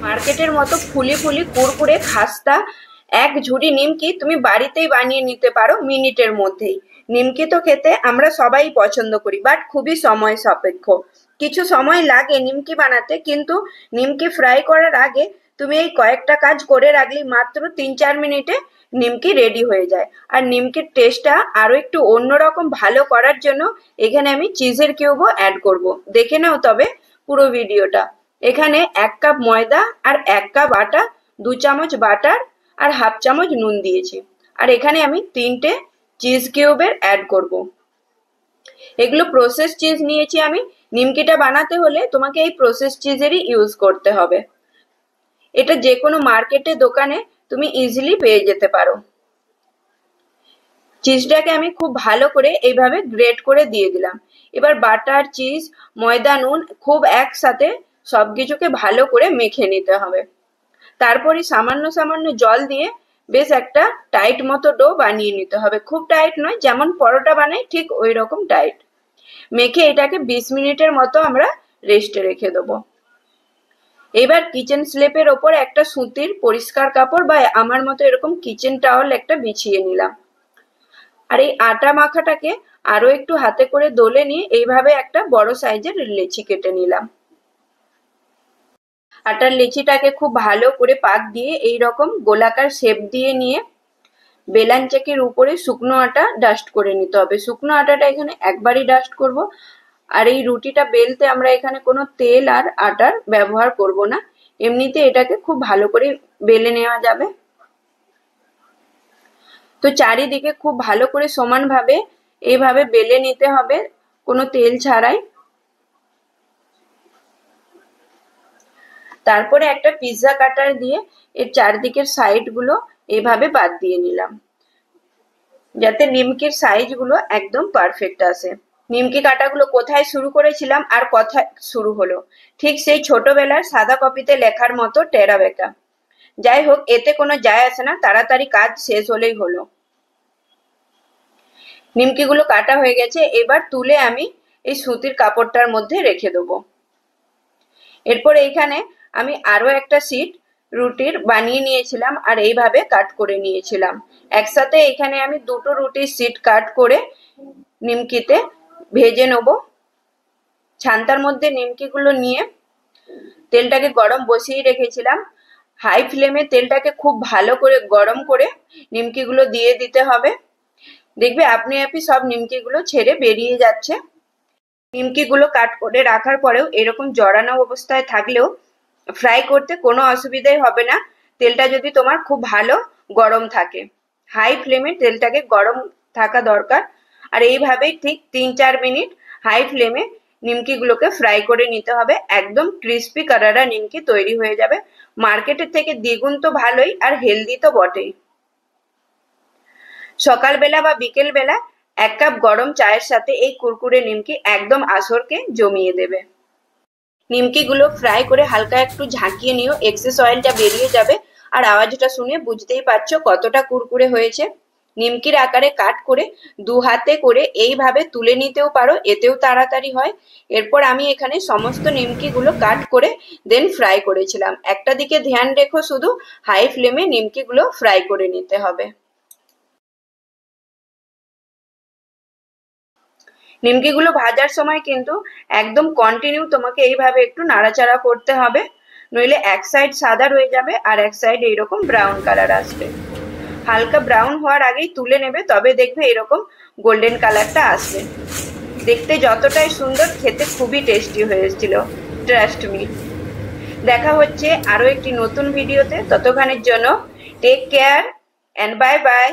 মার্কেটের মতো ফুলি ফুলি কুরকুরে খাস্তা এক ঝুড়ি নিমকি তুমি বাড়িতেই বানিয়ে নিতে পারো মিনিটের মধ্যেই। নিমকি তো খেতে আমরা সবাই পছন্দ করি, বাট খুবই সময় সাপেক্ষ। কিছু সময় লাগে নিমকি বানাতে, কিন্তু নিমকি ফ্রাই করার আগে তুমি এই কয়েকটা কাজ করে রাখলে মাত্র 3-4 মিনিটে নিমকি রেডি হয়ে যায়। আর নিমকির টেস্টটা আরো একটু অন্যরকম ভালো করার জন্য এখানে আমি চিজের কিউবও অ্যাড করব। দেখে নাও তবে পুরো ভিডিওটা। এখানে 1 কাপ ময়দা আর 1 কাপ আটা, 2 চামচ বাটার আর হাফ চামচ নুন দিয়েছি। আর এখানে আমি 3টে চিজ কিউবের অ্যাড করব। এগুলো প্রসেস চিজ নিয়েছি আমি। নিমকিটা বানাতে হলে তোমাকে এই প্রসেস চিজেরই ইউজ করতে হবে। এটা যে কোনো মার্কেটে দোকানে তুমি ইজিলি পেয়ে যেতে পারো। চিজটাকে আমি খুব ভালো করে এইভাবে গ্রেট করে দিয়ে দিলাম। এবার বাটার, চিজ, ময়দা, নুন খুব একসাথে সবকিছুকে ভালো করে মেখে নিতে হবে। তারপরে সামান্য সামান্য জল দিয়ে বেশ একটা টাইট মতো ডো বানিয়ে নিতে হবে। খুব টাইট নয়, যেমন পরোটা বানাই ঠিক ওই রকম টাইট। মেখে এটাকে 20 মিনিটের মতো আমরা রেস্টে রেখে দেবো। এবার কিচেন স্ল্যাপের ওপর একটা সুতির পরিষ্কার কাপড় বা আমার মতো এরকম কিচেন টাওয়াল একটা বিছিয়ে নিলাম। আর এই আটা মাখাটাকে আরো একটু হাতে করে দলে নিয়ে এইভাবে একটা বড় সাইজের লেচি কেটে নিলাম। আটার লেচিটাকে খুব ভালো করে পাক দিয়ে এইরকম গোলাকার শেপ দিয়ে নিয়ে বেলান চাকির উপরে শুকনো আটা ডাস্ট করে নিতে হবে। শুকনো আটাটা এখানে একবারই ডাস্ট করব। আর এই রুটিটা বেলতে আমরা এখানে কোনো তেল আর আটার ব্যবহার করব না, এমনিতে এটাকে খুব ভালো করে বেলে নেওয়া যাবে। তো চারিদিকে খুব ভালো করে সমানভাবে এইভাবে বেলে নিতে হবে, কোনো তেল ছাড়াই। তারপরে একটা পিৎজা কাটার দিয়ে এর চারদিকের সাইডগুলো এইভাবে বাদ দিয়ে নিলাম, যাতে নিমকির সাইজগুলো একদম পারফেক্ট আসে। নিমকি কাটাগুলো কোথায় শুরু করেছিলাম আর কোথায় শুরু হলো, ঠিক সেই ছোটবেলার সাদা কপিতে লেখার মতো টেরা বেঁকা। যাই হোক, এতে কোনো যায় আসে না, তাড়াতাড়ি কাজ শেষ হলেই হলো। নিমকিগুলো কাটা হয়ে গেছে, এবার তুলে আমি এই সুতির কাপড়টার মধ্যে রেখে দেবো। এরপর এইখানে আমি আরো একটা শীট রুটির বানিয়ে নিয়েছিলাম আর এইভাবে কাট করে নিয়েছিলাম। একসাথে এখানে আমি 2টো রুটির শীট কাট করে নিমকিতে ভেজে নেব। ছান্তার মধ্যে নিমকিগুলো নিয়ে তেলটাকে গরম বসিয়ে রেখেছিলাম। হাই ফ্লেমে তেলটাকে খুব ভালো করে গরম করে নিমকিগুলো দিয়ে দিতে হবে। দেখবে আপনি সব নিমকিগুলো ছেড়ে বেরিয়ে যাচ্ছে। নিমকিগুলো কাট করে রাখার পরেও এরকম জড়ানো অবস্থায় থাকলেও ফ্রাই করতে কোনো অসুবিধাই হবে না, তেলটা যদি তোমার খুব ভালো গরম থাকে। হাই ফ্লেমে তেলটাকে গরম থাকা দরকার। আর এইভাবেই ঠিক 3-4 মিনিট হাই ফ্লেমে নিমকিগুলোকে ফ্রাই করে নিতে হবে। একদম ক্রিস্পি কারারা নিমকি তৈরি হয়ে যাবে। মার্কেটের থেকে দ্বিগুণ তো ভালোই, আর হেলদি তো বটেই। সকালবেলা বা বিকেল বেলা 1 কাপ গরম চায়ের সাথে এই কুরকুরে নিমকি একদম আসরকে জমিয়ে দেবে। নিমকিগুলো ফ্রাই করে হালকা একটু ঝাঁকিয়ে নিও, এক্সেস অয়েলটা বেরিয়ে যাবে। আর আওয়াজটা শুনে বুঝতেই পারছো কতটা কুরকুরে হয়েছে। নিমকির আকারে কাট করে 2 হাতে করে এইভাবে তুলে নিতেও পারো, এতেও তাড়াতাড়ি হয়। এরপর আমি এখানে সমস্ত নিমকিগুলো কাট করে দেন ফ্রাই করেছিলাম। একটা দিকে ধ্যান রেখো, শুধু হাই ফ্লেমে নিমকিগুলো ফ্রাই করে নিতে হবে। নিমকিগুলো ভাজার সময় কিন্তু একদম কন্টিনিউ তোমাকে এইভাবে একটু নাড়াচাড়া করতে হবে, নইলে এক সাইড সাদা রয়ে যাবে আর এক সাইড এইরকম ব্রাউন কালার আসবে। হালকা ব্রাউন হওয়ার আগেই তুলে নেবে, তবে দেখবে এরকম গোল্ডেন কালারটা আসবে। দেখতে যতটাই সুন্দর, খেতে খুবই টেস্টি হয়েছিল, ট্রাস্ট মি। দেখা হচ্ছে আরো একটি নতুন ভিডিওতে। ততক্ষণের জন্য take care and bye by.